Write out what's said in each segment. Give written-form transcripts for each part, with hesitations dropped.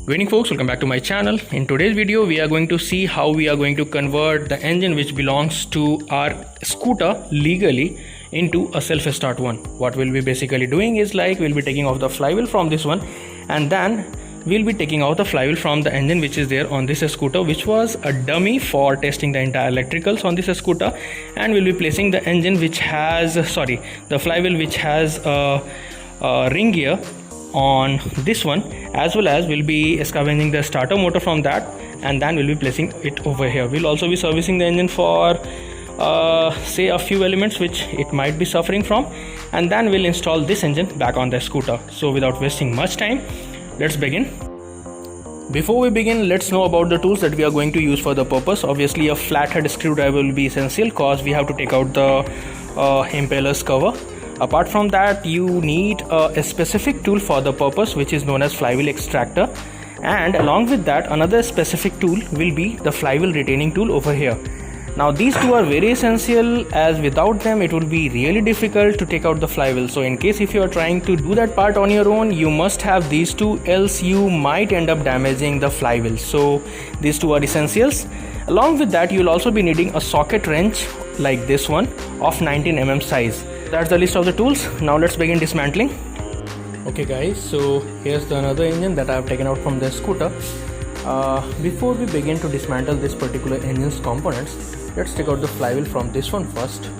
Good evening folks, welcome back to my channel. In today's video we are going to see how we are going to convert the engine which belongs to our scooter legally into a self-start one. What we'll be basically doing is like we'll be taking off the flywheel from this one, and then we'll be taking out the flywheel from the engine which is there on this scooter, which was a dummy for testing the entire electricals on this scooter, and we'll be placing the engine which has the flywheel which has a ring gear on this one, as well as we'll be scavenging the starter motor from that, and then we'll be placing it over here. We'll also be servicing the engine for say a few elements which it might be suffering from, and then we'll install this engine back on the scooter. So without wasting much time, let's begin. Before we begin, let's know about the tools that we are going to use for the purpose. Obviously a flathead screwdriver will be essential because we have to take out the impeller's cover. Apart from that, you need a specific tool for the purpose which is known as flywheel extractor, and along with that another specific tool will be the flywheel retaining tool over here. Now these two are very essential, as without them it will be really difficult to take out the flywheel. So in case if you are trying to do that part on your own, you must have these two, else you might end up damaging the flywheel. So these two are essentials. Along with that, you will also be needing a socket wrench like this one of 19 mm size. That's the list of the tools. Now let's begin dismantling. Okay guys, so here's the another engine that I have taken out from the scooter. Before we begin to dismantle this particular engine's components, let's take out the flywheel from this one first.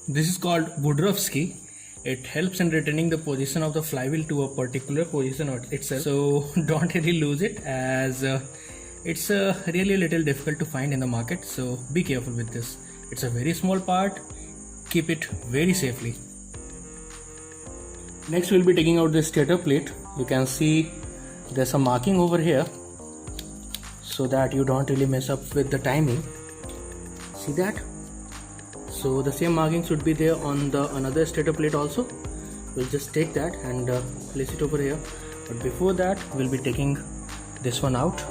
This is called Woodruff's key. It helps in retaining the position of the flywheel to a particular position itself. So don't really lose it, as it's really a little difficult to find in the market. So be careful with this. It's a very small part. Keep it very safely. Next we'll be taking out the stator plate. You can see there's a marking over here so that you don't really mess up with the timing. See that? So the same marking should be there on the another stator plate also. We'll just take that and place it over here. But before that, we'll be taking this one out.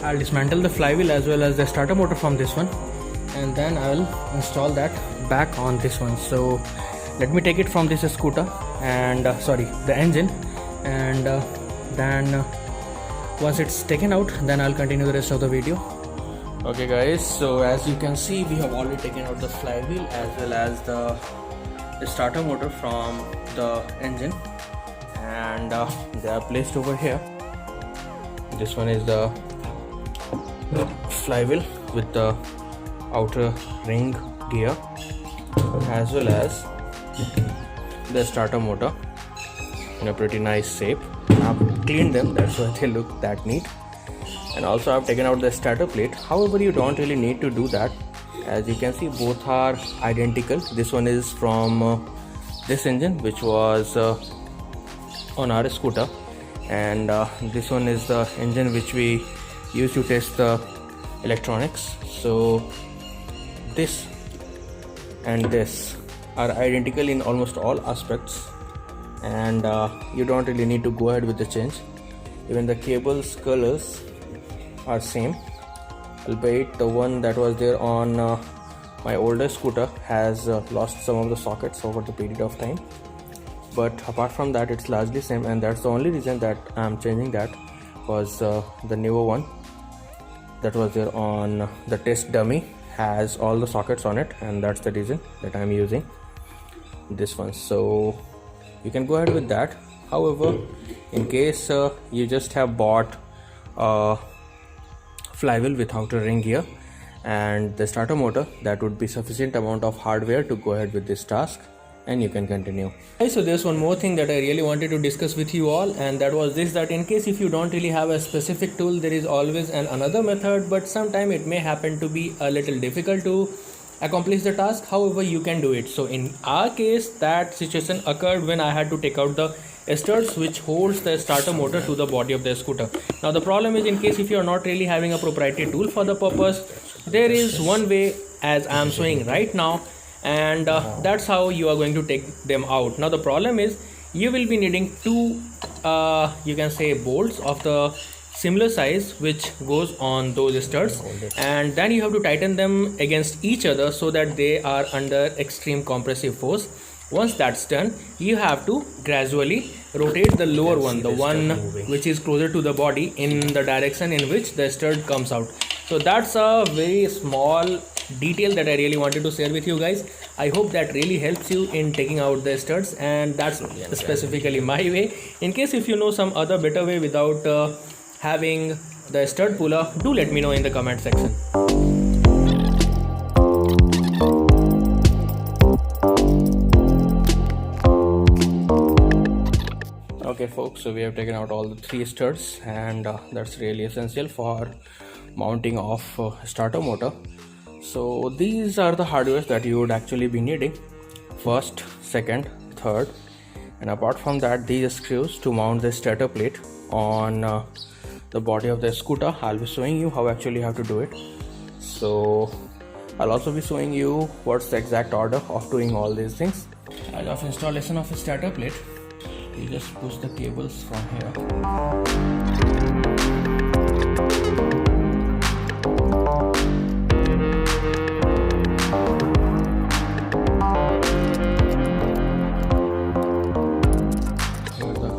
I'll dismantle the flywheel as well as the starter motor from this one, and then I'll install that back on this one. So let me take it from this scooter and the engine, and then once it's taken out, then I'll continue the rest of the video. Okay guys, so as you can see, we have already taken out the flywheel as well as the starter motor from the engine, and they are placed over here. This one is the flywheel with the outer ring gear, as well as the starter motor in a pretty nice shape. I've cleaned them, that's why they look that neat. And also I've taken out the starter plate. However, you don't really need to do that. As you can see, both are identical. This one is from this engine which was on our scooter, and this one is the engine which we used to test the electronics. So this and this are identical in almost all aspects, and you don't really need to go ahead with the change. Even the cables colors are same, albeit the one that was there on my older scooter has lost some of the sockets over the period of time, but apart from that it's largely same, and that's the only reason that I'm changing that, because the newer one that was there on the test dummy has all the sockets on it, and that's the reason that I'm using this one. So you can go ahead with that. However, in case you just have bought a flywheel without a ring gear and the starter motor, that would be sufficient amount of hardware to go ahead with this task, and you can continue. So there's one more thing that I really wanted to discuss with you all, and that was this, that in case if you don't really have a specific tool, there is always another method, but sometimes it may happen to be a little difficult to accomplish the task. However, you can do it. So in our case, that situation occurred when I had to take out the studs which holds the starter motor to the body of the scooter. Now the problem is, in case if you are not really having a proprietary tool for the purpose, there is one way as I am showing right now, and that's how you are going to take them out. Now the problem is, you will be needing two you can say bolts of the similar size which goes on those studs, and then you have to tighten them against each other so that they are under extreme compressive force. Once that's done, you have to gradually rotate the lower one, the one which is closer to the body, in the direction in which the stud comes out. So that's a very small detail that I really wanted to share with you guys. I hope that really helps you in taking out the studs, and that's specifically my way. In case if you know some other better way without having the stud puller, do let me know in the comment section. Okay folks, so we have taken out all the three studs, and that's really essential for mounting of starter motor. So these are the hardware that you would actually be needing: first, second, third, and apart from that, these screws to mount the starter plate on the body of the scooter. I'll be showing you how actually you have to do it. So I'll also be showing you what's the exact order of doing all these things. As of installation of a starter plate, you just push the cables from here. Here the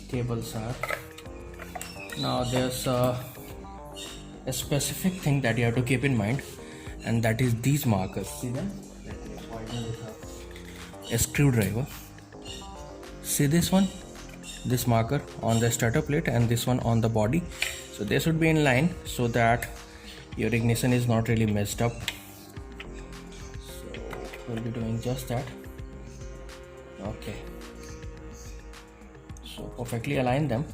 cables are. Now there's a specific thing that you have to keep in mind, and that is these markers. See them? Let me point them with a screwdriver. See this one, this marker on the starter plate, and this one on the body. So they should be in line so that your ignition is not really messed up. So we'll be doing just that. Okay, so perfectly align them,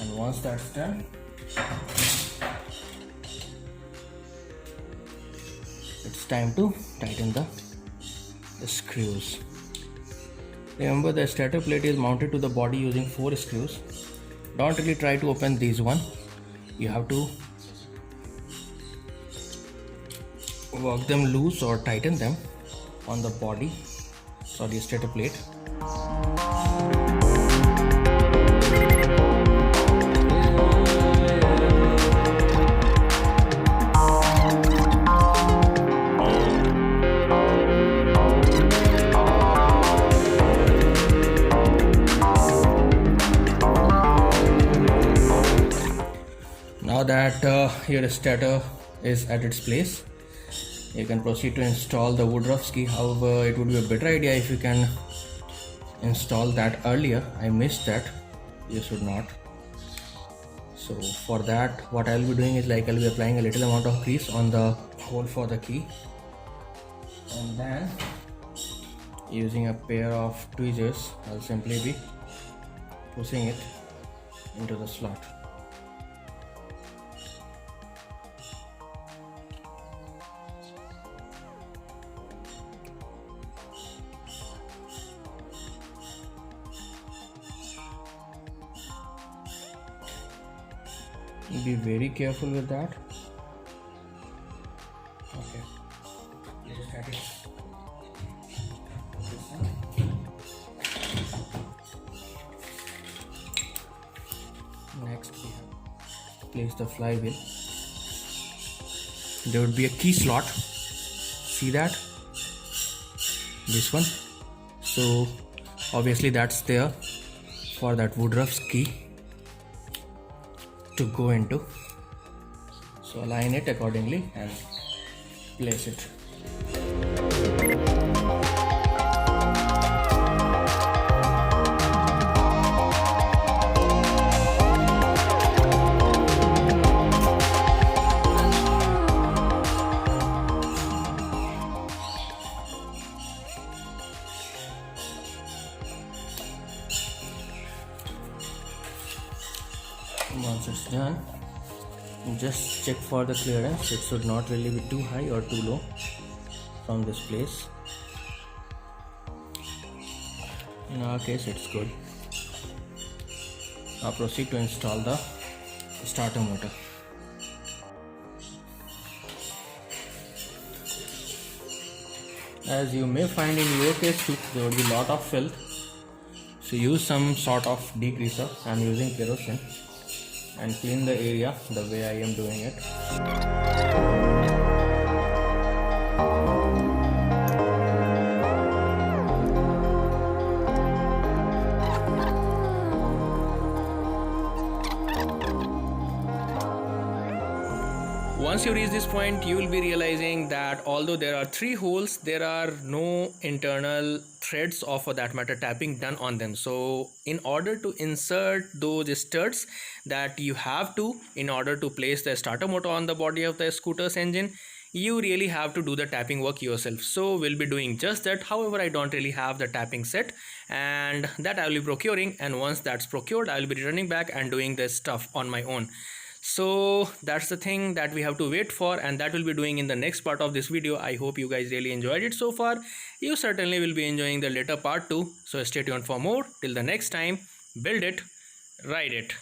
and once that's done, it's time to tighten the screws. Remember, the starter plate is mounted to the body using 4 screws. Don't really try to open these one. You have to work them loose or tighten them on the body, sorry, starter plate. Now that your starter is at its place, you can proceed to install the Woodruff's key. However, it would be a better idea if you can install that earlier. I missed that. You should not. So for that, what I'll be doing is, like, I'll be applying a little amount of grease on the hole for the key, and then using a pair of tweezers, I'll simply be pushing it into the slot. Be very careful with that. place the flywheel, there would be a key slot. See that? This one. So obviously that's there for that Woodruff's key to go into. So align it accordingly and place it. Once it's done, just check for the clearance. It should not really be too high or too low from this place. In our case, it's good. Now proceed to install the starter motor. As you may find in your case too, there will be a lot of filth. So use some sort of degreaser. I am using kerosene, and clean the area the way I am doing it. Once you reach this point, you will be realizing that although there are 3 holes, there are no internal threads or for that matter tapping done on them. So in order to insert those studs that you have to, in order to place the starter motor on the body of the scooter's engine, you really have to do the tapping work yourself. So we'll be doing just that. However, I don't really have the tapping set, and that I will be procuring, and once that's procured, I will be returning back and doing this stuff on my own. So that's the thing that we have to wait for, and that will be doing in the next part of this video. I hope you guys really enjoyed it so far. You certainly will be enjoying the later part too, so stay tuned for more. Till the next time, build it, ride it.